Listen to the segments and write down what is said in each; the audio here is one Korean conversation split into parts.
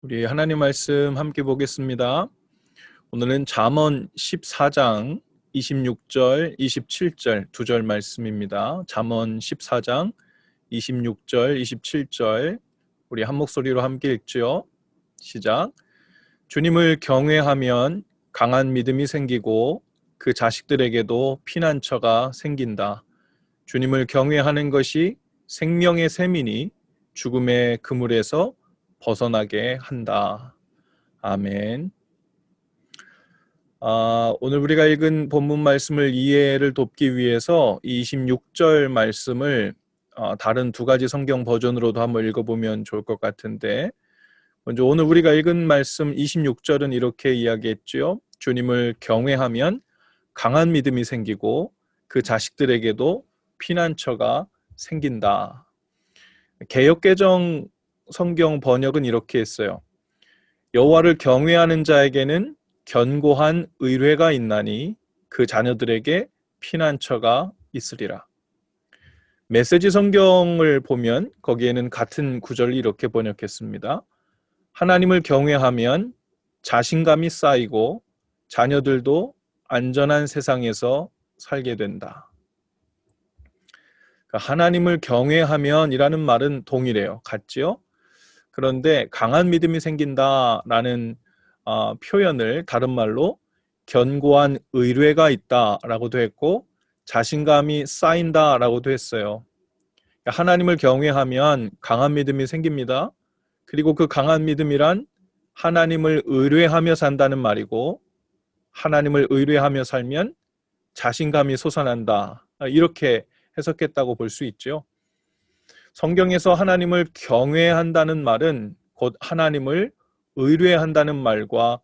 우리 하나님 말씀 함께 보겠습니다. 오늘은 잠언 14장 26절, 27절 두 절 말씀입니다. 잠언 14장 26절, 27절 우리 한 목소리로 함께 읽죠. 시작. 주님을 경외하면 강한 믿음이 생기고 그 자식들에게도 피난처가 생긴다. 주님을 경외하는 것이 생명의 샘이니 죽음의 그물에서 벗어나게 한다. 아멘. 오늘 우리가 읽은 본문 말씀을 이해를 돕기 위해서 이 26절 말씀을 다른 두 가지 성경 버전으로도 한번 읽어보면 좋을 것 같은데, 먼저 오늘 우리가 읽은 말씀 26절은 이렇게 이야기했죠. 주님을 경외하면 강한 믿음이 생기고 그 자식들에게도 피난처가 생긴다. 개역개정 성경 번역은 이렇게 했어요. 여호와를 경외하는 자에게는 견고한 의뢰가 있나니 그 자녀들에게 피난처가 있으리라. 메시지 성경을 보면 거기에는 같은 구절을 이렇게 번역했습니다. 하나님을 경외하면 자신감이 쌓이고 자녀들도 안전한 세상에서 살게 된다. 하나님을 경외하면 이라는 말은 동일해요. 같지요? 그런데 강한 믿음이 생긴다라는 표현을 다른 말로 견고한 의뢰가 있다라고도 했고 자신감이 쌓인다라고도 했어요. 하나님을 경외하면 강한 믿음이 생깁니다. 그리고 그 강한 믿음이란 하나님을 의뢰하며 산다는 말이고 하나님을 의뢰하며 살면 자신감이 솟아난다. 이렇게 해석했다고 볼 수 있죠. 성경에서 하나님을 경외한다는 말은 곧 하나님을 의뢰한다는 말과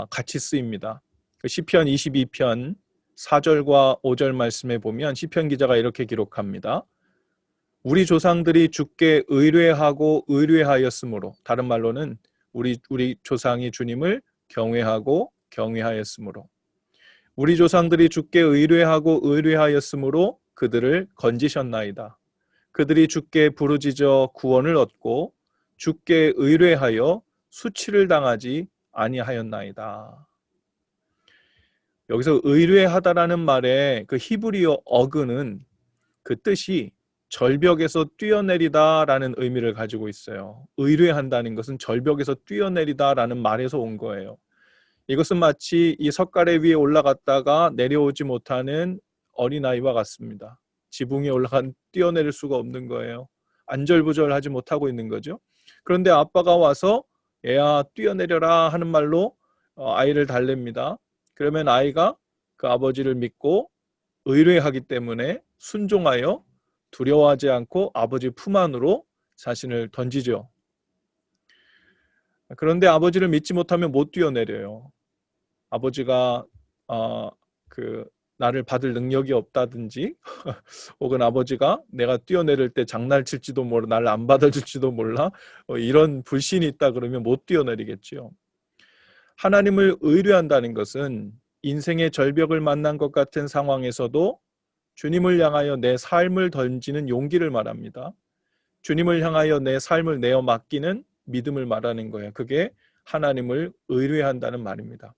같이 쓰입니다. 시편 22편 4절과 5절 말씀에 보면 시편 기자가 이렇게 기록합니다. 우리 조상들이 주께 의뢰하고 의뢰하였으므로, 다른 말로는 우리 조상이 주님을 경외하고 경외하였으므로, 우리 조상들이 주께 의뢰하고 의뢰하였으므로 그들을 건지셨나이다. 그들이 주께 부르짖어 구원을 얻고 주께 의뢰하여 수치를 당하지 아니하였나이다. 여기서 의뢰하다라는 말의 그 히브리어 어근은 그 뜻이 절벽에서 뛰어내리다라는 의미를 가지고 있어요. 의뢰한다는 것은 절벽에서 뛰어내리다라는 말에서 온 거예요. 이것은 마치 이 석가래 위에 올라갔다가 내려오지 못하는 어린아이와 같습니다. 지붕에 올라간 뛰어내릴 수가 없는 거예요. 안절부절하지 못하고 있는 거죠. 그런데 아빠가 와서 얘야 뛰어내려라 하는 말로 아이를 달랩니다. 그러면 아이가 그 아버지를 믿고 의뢰하기 때문에 순종하여 두려워하지 않고 아버지 품 안으로 자신을 던지죠. 그런데 아버지를 믿지 못하면 못 뛰어내려요. 아버지가 나를 받을 능력이 없다든지 혹은 아버지가 내가 뛰어내릴 때 장난칠지도 몰라, 나를 안 받아줄지도 몰라, 이런 불신이 있다 그러면 못 뛰어내리겠지요. 하나님을 의뢰한다는 것은 인생의 절벽을 만난 것 같은 상황에서도 주님을 향하여 내 삶을 던지는 용기를 말합니다. 주님을 향하여 내 삶을 내어 맡기는 믿음을 말하는 거예요. 그게 하나님을 의뢰한다는 말입니다.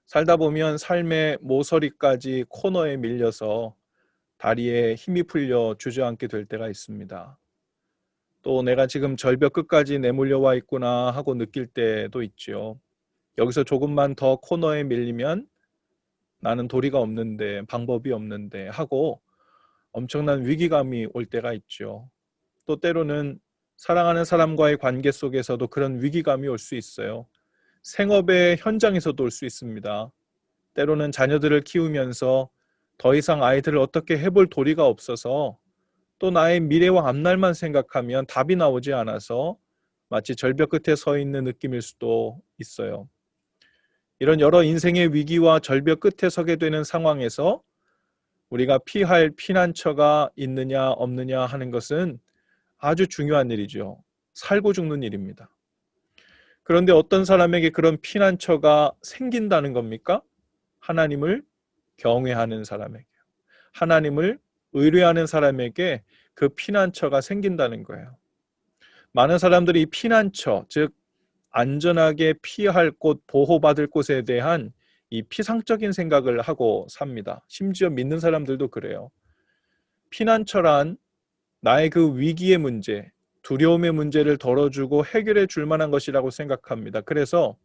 살다 보면 삶의 모서리까지 코너에 밀려서 다리에 힘이 풀려 주저앉게 될 때가 있습니다. 또 내가 지금 절벽 끝까지 내몰려와 있구나 하고 느낄 때도 있죠. 여기서 조금만 더 코너에 밀리면 나는 도리가 없는데, 방법이 없는데 하고 엄청난 위기감이 올 때가 있죠. 또 때로는 사랑하는 사람과의 관계 속에서도 그런 위기감이 올 수 있어요. 생업의 현장에서도 올 수 있습니다. 때로는 자녀들을 키우면서 더 이상 아이들을 어떻게 해볼 도리가 없어서 또 나의 미래와 앞날만 생각하면 답이 나오지 않아서 마치 절벽 끝에 서 있는 느낌일 수도 있어요. 이런 여러 인생의 위기와 절벽 끝에 서게 되는 상황에서 우리가 피할 피난처가 있느냐 없느냐 하는 것은 아주 중요한 일이죠. 살고 죽는 일입니다. 그런데 어떤 사람에게 그런 피난처가 생긴다는 겁니까? 하나님을 경외하는 사람에게, 하나님을 의뢰하는 사람에게 그 피난처가 생긴다는 거예요. 많은 사람들이 피난처, 즉 안전하게 피할 곳, 보호받을 곳에 대한 이 피상적인 생각을 하고 삽니다. 심지어 믿는 사람들도 그래요. 피난처란 나의 그 위기의 문제, 두려움의 문제를 덜어주고 해결해 줄 만한 것이라고 생각합니다. 그래서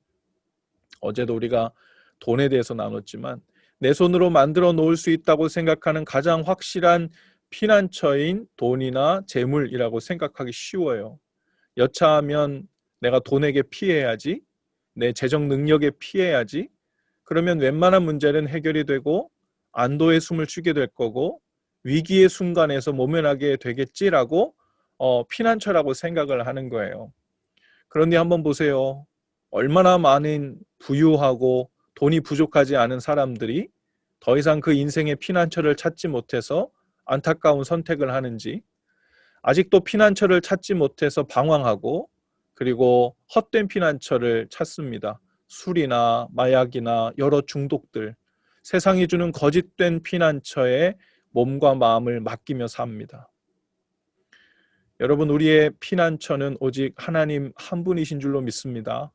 어제도 우리가 돈에 대해서 나눴지만 내 손으로 만들어 놓을 수 있다고 생각하는 가장 확실한 피난처인 돈이나 재물이라고 생각하기 쉬워요. 여차하면 내가 돈에게 피해야지, 내 재정 능력에 피해야지, 그러면 웬만한 문제는 해결이 되고 안도의 숨을 쉬게 될 거고 위기의 순간에서 모면하게 되겠지라고 피난처라고 생각을 하는 거예요. 그런데 한번 보세요. 얼마나 많은 부유하고 돈이 부족하지 않은 사람들이 더 이상 그 인생의 피난처를 찾지 못해서 안타까운 선택을 하는지, 아직도 피난처를 찾지 못해서 방황하고 그리고 헛된 피난처를 찾습니다. 술이나 마약이나 여러 중독들, 세상이 주는 거짓된 피난처에 몸과 마음을 맡기며 삽니다. 여러분, 우리의 피난처는 오직 하나님 한 분이신 줄로 믿습니다.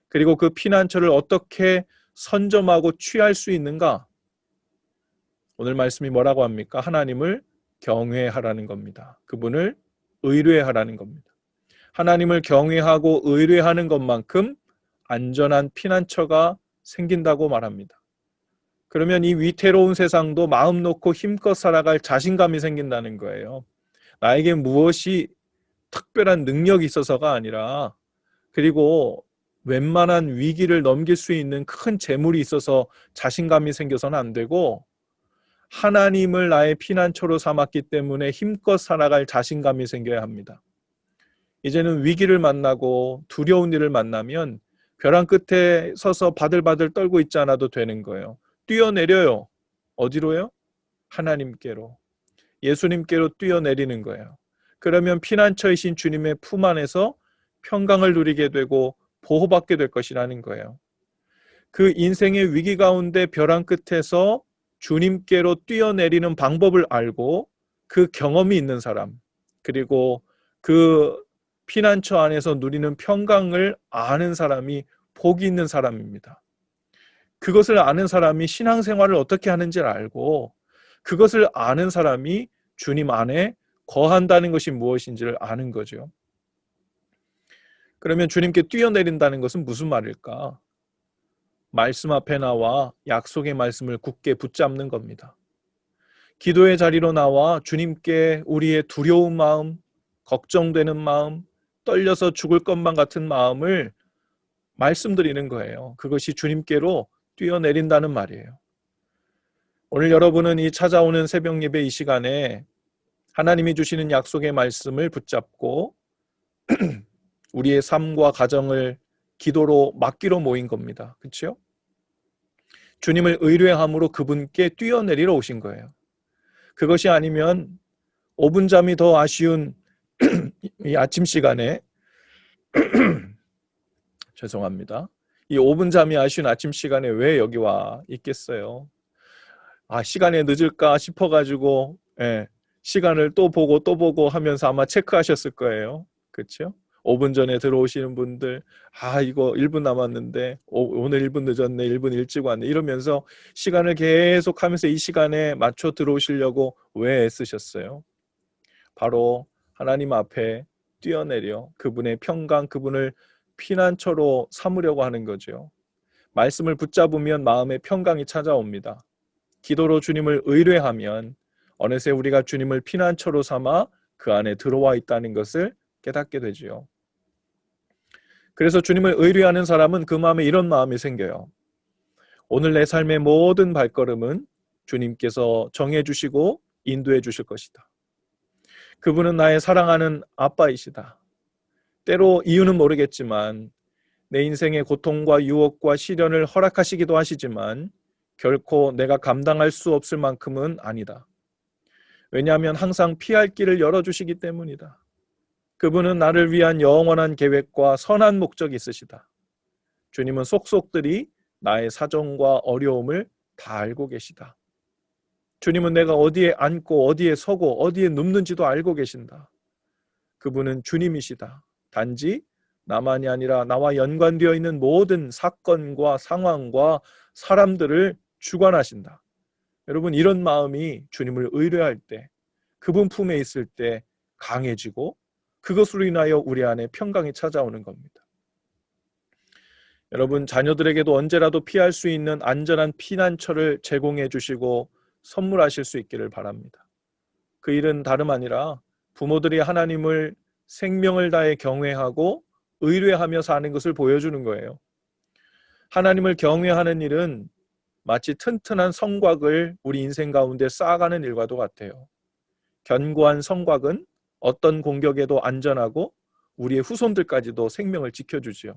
그리고 그 피난처를 어떻게 선점하고 취할 수 있는가? 오늘 말씀이 뭐라고 합니까? 하나님을 경외하라는 겁니다. 그분을 의뢰하라는 겁니다. 하나님을 경외하고 의뢰하는 것만큼 안전한 피난처가 생긴다고 말합니다. 그러면 이 위태로운 세상도 마음 놓고 힘껏 살아갈 자신감이 생긴다는 거예요. 나에게 무엇이 특별한 능력이 있어서가 아니라, 그리고 웬만한 위기를 넘길 수 있는 큰 재물이 있어서 자신감이 생겨서는 안 되고, 하나님을 나의 피난처로 삼았기 때문에 힘껏 살아갈 자신감이 생겨야 합니다. 이제는 위기를 만나고 두려운 일을 만나면 벼랑 끝에 서서 바들바들 떨고 있지 않아도 되는 거예요. 뛰어내려요. 어디로요? 하나님께로. 예수님께로 뛰어내리는 거예요. 그러면 피난처이신 주님의 품 안에서 평강을 누리게 되고 보호받게 될 것이라는 거예요. 그 인생의 위기 가운데 벼랑 끝에서 주님께로 뛰어내리는 방법을 알고 그 경험이 있는 사람, 그리고 그 피난처 안에서 누리는 평강을 아는 사람이 복이 있는 사람입니다. 그것을 아는 사람이 신앙생활을 어떻게 하는지를 알고, 그것을 아는 사람이 주님 안에 거한다는 것이 무엇인지를 아는 거죠. 그러면 주님께 뛰어내린다는 것은 무슨 말일까? 말씀 앞에 나와 약속의 말씀을 굳게 붙잡는 겁니다. 기도의 자리로 나와 주님께 우리의 두려운 마음, 걱정되는 마음, 떨려서 죽을 것만 같은 마음을 말씀드리는 거예요. 그것이 주님께로 뛰어내린다는 말이에요. 오늘 여러분은 이 찾아오는 새벽 예배 이 시간에 하나님이 주시는 약속의 말씀을 붙잡고 우리의 삶과 가정을 기도로 맡기러 모인 겁니다. 그렇죠? 주님을 의뢰함으로 그분께 뛰어내리러 오신 거예요. 그것이 아니면 5분 잠이 더 아쉬운 이 아침 시간에 죄송합니다. 이 5분 잠이 아쉬운 아침 시간에 왜 여기 와 있겠어요? 시간에 늦을까 싶어가지고 시간을 또 보고 하면서 아마 체크하셨을 거예요. 그렇죠? 5분 전에 들어오시는 분들, 이거 1분 남았는데 오늘 1분 늦었네, 1분 일찍 왔네 이러면서 시간을 계속 하면서 이 시간에 맞춰 들어오시려고 왜 애쓰셨어요? 바로 하나님 앞에 뛰어내려 그분의 평강, 그분을 피난처로 삼으려고 하는 거죠. 말씀을 붙잡으면 마음의 평강이 찾아옵니다. 기도로 주님을 의뢰하면 어느새 우리가 주님을 피난처로 삼아 그 안에 들어와 있다는 것을 깨닫게 되지요. 그래서 주님을 의뢰하는 사람은 그 마음에 이런 마음이 생겨요. 오늘 내 삶의 모든 발걸음은 주님께서 정해주시고 인도해 주실 것이다. 그분은 나의 사랑하는 아빠이시다. 때로 이유는 모르겠지만 내 인생의 고통과 유혹과 시련을 허락하시기도 하시지만 결코 내가 감당할 수 없을 만큼은 아니다. 왜냐하면 항상 피할 길을 열어주시기 때문이다. 그분은 나를 위한 영원한 계획과 선한 목적이 있으시다. 주님은 속속들이 나의 사정과 어려움을 다 알고 계시다. 주님은 내가 어디에 앉고 어디에 서고 어디에 눕는지도 알고 계신다. 그분은 주님이시다. 단지 나만이 아니라 나와 연관되어 있는 모든 사건과 상황과 사람들을 주관하신다. 여러분, 이런 마음이 주님을 의뢰할 때, 그분 품에 있을 때 강해지고 그것으로 인하여 우리 안에 평강이 찾아오는 겁니다. 여러분, 자녀들에게도 언제라도 피할 수 있는 안전한 피난처를 제공해 주시고 선물하실 수 있기를 바랍니다. 그 일은 다름 아니라 부모들이 하나님을 생명을 다해 경외하고 의뢰하며 사는 것을 보여주는 거예요. 하나님을 경외하는 일은 마치 튼튼한 성곽을 우리 인생 가운데 쌓아가는 일과도 같아요. 견고한 성곽은 어떤 공격에도 안전하고 우리의 후손들까지도 생명을 지켜주지요.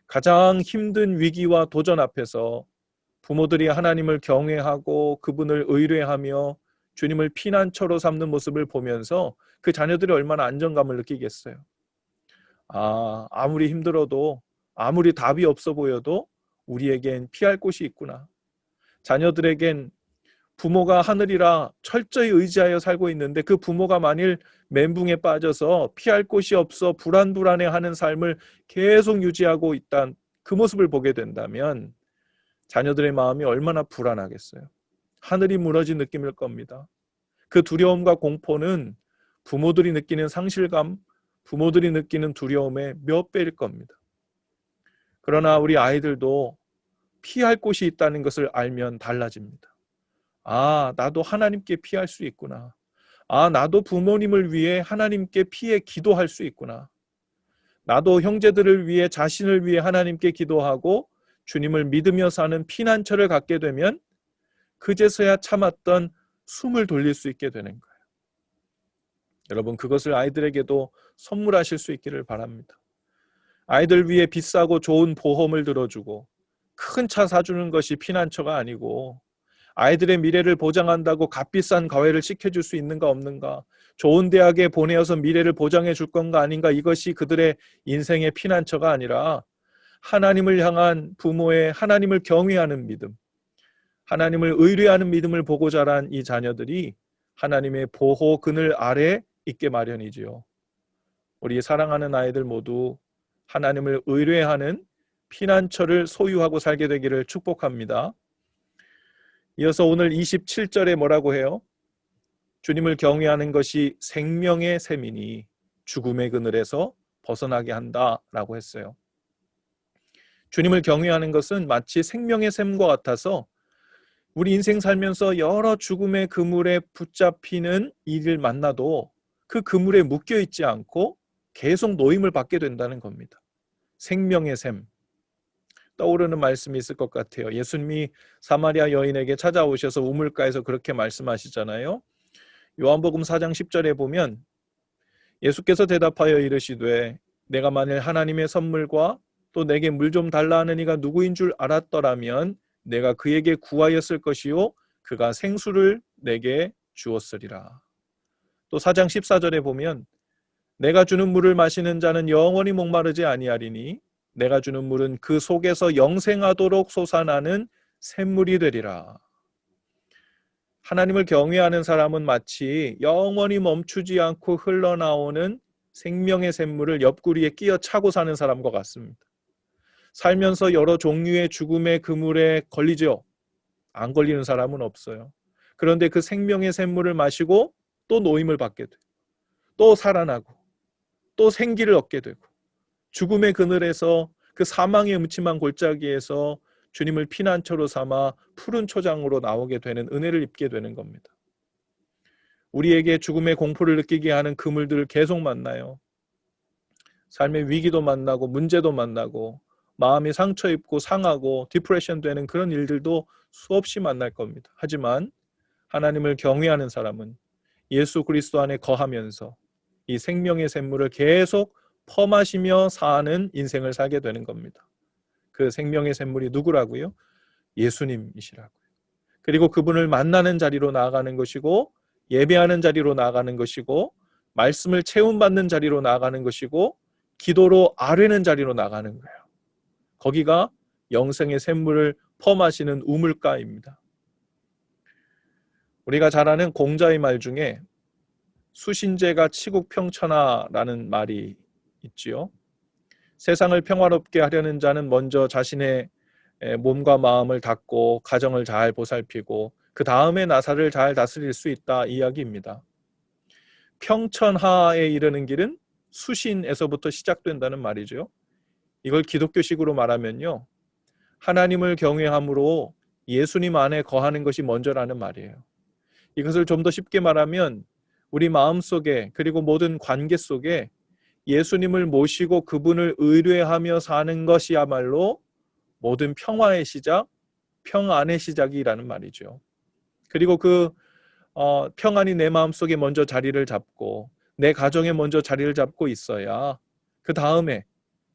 가장 힘든 위기와 도전 앞에서 부모들이 하나님을 경외하고 그분을 의뢰하며 주님을 피난처로 삼는 모습을 보면서 그 자녀들이 얼마나 안정감을 느끼겠어요. 아무리 힘들어도, 아무리 답이 없어 보여도 우리에겐 피할 곳이 있구나. 자녀들에겐 부모가 하늘이라 철저히 의지하여 살고 있는데 그 부모가 만일 멘붕에 빠져서 피할 곳이 없어 불안불안해하는 삶을 계속 유지하고 있다는 그 모습을 보게 된다면 자녀들의 마음이 얼마나 불안하겠어요. 하늘이 무너진 느낌일 겁니다. 그 두려움과 공포는 부모들이 느끼는 상실감, 부모들이 느끼는 두려움의 몇 배일 겁니다. 그러나 우리 아이들도 피할 곳이 있다는 것을 알면 달라집니다. 나도 하나님께 피할 수 있구나. 나도 부모님을 위해 하나님께 피해 기도할 수 있구나. 나도 형제들을 위해, 자신을 위해 하나님께 기도하고 주님을 믿으며 사는 피난처를 갖게 되면 그제서야 참았던 숨을 돌릴 수 있게 되는 거예요. 여러분, 그것을 아이들에게도 선물하실 수 있기를 바랍니다. 아이들 위해 비싸고 좋은 보험을 들어주고 큰 차 사주는 것이 피난처가 아니고, 아이들의 미래를 보장한다고 값비싼 과외를 시켜줄 수 있는가 없는가, 좋은 대학에 보내어서 미래를 보장해 줄 건가 아닌가, 이것이 그들의 인생의 피난처가 아니라 하나님을 향한 부모의 하나님을 경외하는 믿음, 하나님을 의뢰하는 믿음을 보고 자란 이 자녀들이 하나님의 보호 그늘 아래 있게 마련이지요. 우리 사랑하는 아이들 모두 하나님을 의뢰하는 피난처를 소유하고 살게 되기를 축복합니다. 이어서 오늘 27절에 뭐라고 해요? 주님을 경외하는 것이 생명의 샘이니 죽음의 그늘에서 벗어나게 한다라고 했어요. 주님을 경외하는 것은 마치 생명의 샘과 같아서 우리 인생 살면서 여러 죽음의 그물에 붙잡히는 일을 만나도 그 그물에 묶여 있지 않고 계속 노임을 받게 된다는 겁니다. 생명의 샘. 떠오르는 말씀이 있을 것 같아요. 예수님이 사마리아 여인에게 찾아오셔서 우물가에서 그렇게 말씀하시잖아요. 요한복음 4장 10절에 보면 예수께서 대답하여 이르시되 내가 만일 하나님의 선물과 또 내게 물 좀 달라 하는 이가 누구인 줄 알았더라면 내가 그에게 구하였을 것이요 그가 생수를 내게 주었으리라. 또 4장 14절에 보면 내가 주는 물을 마시는 자는 영원히 목마르지 아니하리니 내가 주는 물은 그 속에서 영생하도록 솟아나는 샘물이 되리라. 하나님을 경외하는 사람은 마치 영원히 멈추지 않고 흘러나오는 생명의 샘물을 옆구리에 끼어 차고 사는 사람과 같습니다. 살면서 여러 종류의 죽음의 그물에 걸리죠. 안 걸리는 사람은 없어요. 그런데 그 생명의 샘물을 마시고 또 노임을 받게 되고 또 살아나고 또 생기를 얻게 되고 죽음의 그늘에서 그 사망의 음침한 골짜기에서 주님을 피난처로 삼아 푸른 초장으로 나오게 되는 은혜를 입게 되는 겁니다. 우리에게 죽음의 공포를 느끼게 하는 그물들을 계속 만나요. 삶의 위기도 만나고 문제도 만나고 마음이 상처 입고 상하고 디프레션 되는 그런 일들도 수없이 만날 겁니다. 하지만 하나님을 경외하는 사람은 예수 그리스도 안에 거하면서 이 생명의 샘물을 계속 퍼마시며 사는 인생을 살게 되는 겁니다. 그 생명의 샘물이 누구라고요? 예수님이시라고요. 그리고 그분을 만나는 자리로 나아가는 것이고 예배하는 자리로 나아가는 것이고 말씀을 체험받는 자리로 나아가는 것이고 기도로 아뢰는 자리로 나가는 거예요. 거기가 영생의 샘물을 퍼마시는 우물가입니다. 우리가 잘 아는 공자의 말 중에 수신제가 치국평천하라는 말이 있지요. 세상을 평화롭게 하려는 자는 먼저 자신의 몸과 마음을 닦고 가정을 잘 보살피고 그 다음에 나사를 잘 다스릴 수 있다 이야기입니다. 평천하에 이르는 길은 수신에서부터 시작된다는 말이죠. 이걸 기독교식으로 말하면요, 하나님을 경외함으로 예수님 안에 거하는 것이 먼저라는 말이에요. 이것을 좀 더 쉽게 말하면 우리 마음속에 그리고 모든 관계 속에 예수님을 모시고 그분을 의뢰하며 사는 것이야말로 모든 평화의 시작, 평안의 시작이라는 말이죠. 그리고 그 평안이 내 마음속에 먼저 자리를 잡고 내 가정에 먼저 자리를 잡고 있어야 그 다음에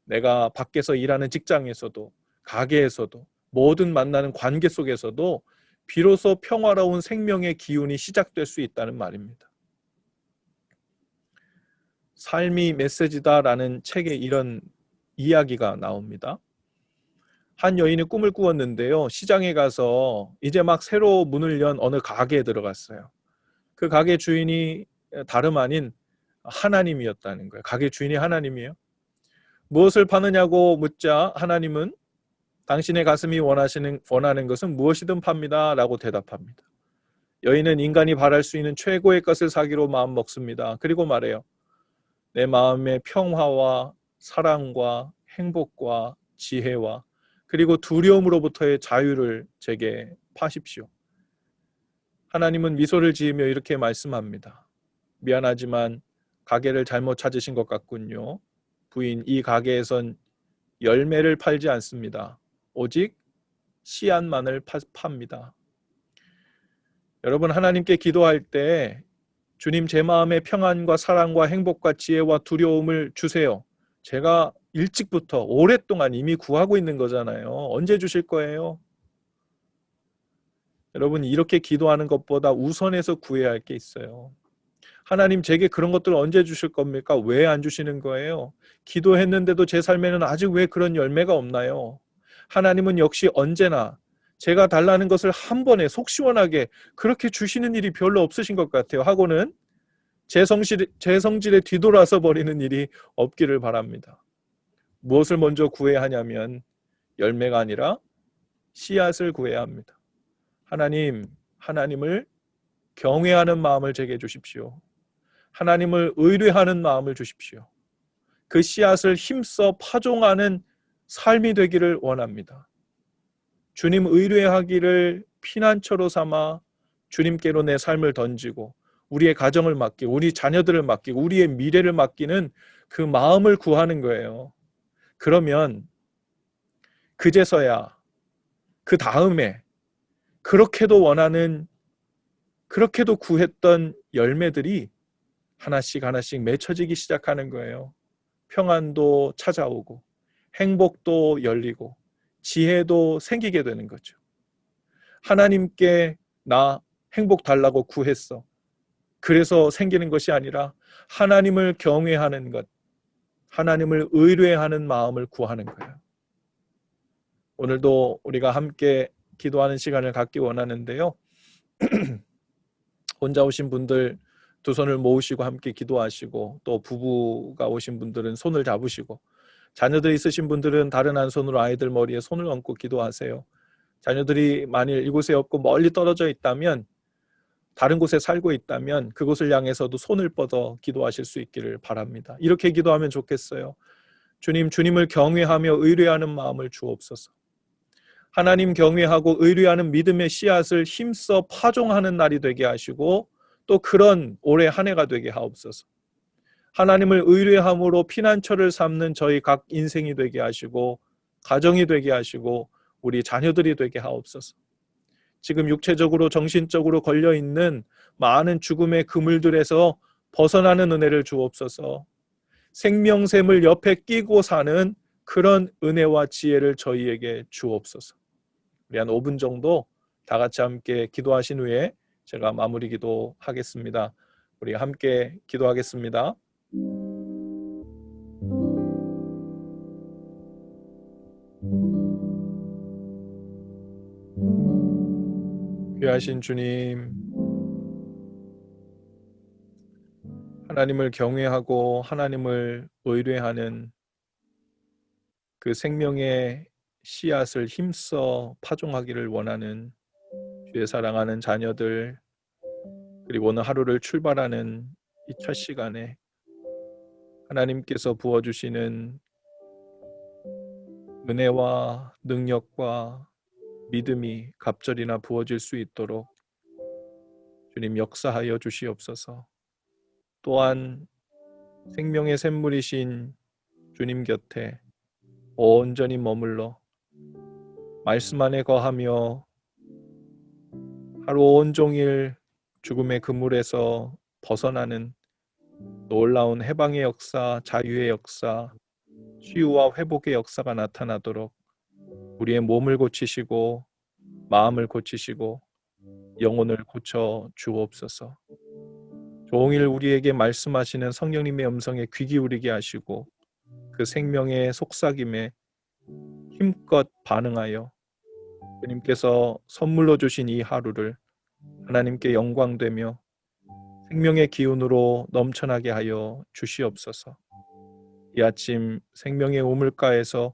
내가 밖에서 일하는 직장에서도 가게에서도 모든 만나는 관계 속에서도 비로소 평화로운 생명의 기운이 시작될 수 있다는 말입니다. 삶이 메시지다라는 책에 이런 이야기가 나옵니다. 한 여인이 꿈을 꾸었는데요. 시장에 가서 이제 막 새로 문을 연 어느 가게에 들어갔어요. 그 가게 주인이 다름 아닌 하나님이었다는 거예요. 가게 주인이 하나님이에요. 무엇을 파느냐고 묻자 하나님은 당신의 가슴이 원하는 것은 무엇이든 팝니다 라고 대답합니다. 여인은 인간이 바랄 수 있는 최고의 것을 사기로 마음 먹습니다. 그리고 말해요. 내 마음의 평화와 사랑과 행복과 지혜와 그리고 두려움으로부터의 자유를 제게 파십시오. 하나님은 미소를 지으며 이렇게 말씀합니다. 미안하지만 가게를 잘못 찾으신 것 같군요. 부인, 이 가게에선 열매를 팔지 않습니다. 오직 씨앗만을 팝니다. 여러분, 하나님께 기도할 때 주님, 제 마음에 평안과 사랑과 행복과 지혜와 두려움을 주세요. 제가 일찍부터 오랫동안 이미 구하고 있는 거잖아요. 언제 주실 거예요? 여러분, 이렇게 기도하는 것보다 우선해서 구해야 할 게 있어요. 하나님, 제게 그런 것들을 언제 주실 겁니까? 왜 안 주시는 거예요? 기도했는데도 제 삶에는 아직 왜 그런 열매가 없나요? 하나님은 역시 언제나 제가 달라는 것을 한 번에 속 시원하게 그렇게 주시는 일이 별로 없으신 것 같아요. 하고는 제 성질에 뒤돌아서 버리는 일이 없기를 바랍니다. 무엇을 먼저 구해야 하냐면 열매가 아니라 씨앗을 구해야 합니다. 하나님을 경외하는 마음을 제게 주십시오. 하나님을 의뢰하는 마음을 주십시오. 그 씨앗을 힘써 파종하는 삶이 되기를 원합니다. 주님 의뢰하기를 피난처로 삼아 주님께로 내 삶을 던지고 우리의 가정을 맡기고 우리 자녀들을 맡기고 우리의 미래를 맡기는 그 마음을 구하는 거예요. 그러면 그제서야 그 다음에 그렇게도 원하는 그렇게도 구했던 열매들이 하나씩 하나씩 맺혀지기 시작하는 거예요. 평안도 찾아오고 행복도 열리고 지혜도 생기게 되는 거죠. 하나님께 나 행복 달라고 구했어. 그래서 생기는 것이 아니라 하나님을 경외하는 것, 하나님을 의뢰하는 마음을 구하는 거예요. 오늘도 우리가 함께 기도하는 시간을 갖기 원하는데요. 혼자 오신 분들 두 손을 모으시고 함께 기도하시고 또 부부가 오신 분들은 손을 잡으시고 자녀들 있으신 분들은 다른 한 손으로 아이들 머리에 손을 얹고 기도하세요. 자녀들이 만일 이곳에 없고 멀리 떨어져 있다면 다른 곳에 살고 있다면 그곳을 향해서도 손을 뻗어 기도하실 수 있기를 바랍니다. 이렇게 기도하면 좋겠어요. 주님을 경외하며 의뢰하는 마음을 주옵소서. 하나님 경외하고 의뢰하는 믿음의 씨앗을 힘써 파종하는 날이 되게 하시고 또 그런 올해 한 해가 되게 하옵소서. 하나님을 의뢰함으로 피난처를 삼는 저희 각 인생이 되게 하시고 가정이 되게 하시고 우리 자녀들이 되게 하옵소서. 지금 육체적으로 정신적으로 걸려있는 많은 죽음의 그물들에서 벗어나는 은혜를 주옵소서. 생명샘을 옆에 끼고 사는 그런 은혜와 지혜를 저희에게 주옵소서. 우리 한 5분 정도 다 같이 함께 기도하신 후에 제가 마무리 기도하겠습니다. 우리 함께 기도하겠습니다. 귀하신 주님, 하나님을 경외하고 하나님을 의뢰하는 그 생명의 씨앗을 힘써 파종하기를 원하는 주의 사랑하는 자녀들, 그리고 오늘 하루를 출발하는 이 첫 시간에 하나님께서 부어주시는 은혜와 능력과 믿음이 갑절이나 부어질 수 있도록 주님 역사하여 주시옵소서. 또한 생명의 샘물이신 주님 곁에 온전히 머물러 말씀 안에 거하며 하루 온종일 죽음의 그물에서 벗어나는 놀라운 해방의 역사, 자유의 역사, 치유와 회복의 역사가 나타나도록 우리의 몸을 고치시고 마음을 고치시고 영혼을 고쳐 주옵소서. 종일 우리에게 말씀하시는 성령님의 음성에 귀 기울이게 하시고 그 생명의 속삭임에 힘껏 반응하여 주님께서 선물로 주신 이 하루를 하나님께 영광되며 생명의 기운으로 넘쳐나게 하여 주시옵소서. 이 아침 생명의 우물가에서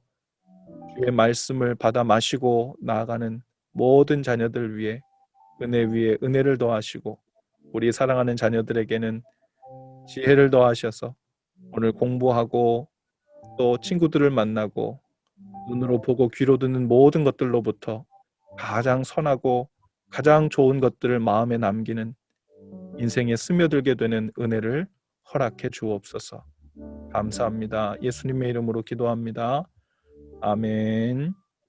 주의 말씀을 받아 마시고 나아가는 모든 자녀들 위해 은혜 위에 은혜를 더하시고 우리 사랑하는 자녀들에게는 지혜를 더하셔서 오늘 공부하고 또 친구들을 만나고 눈으로 보고 귀로 듣는 모든 것들로부터 가장 선하고 가장 좋은 것들을 마음에 남기는 인생에 스며들게 되는 은혜를 허락해 주옵소서. 감사합니다. 예수님의 이름으로 기도합니다. 아멘.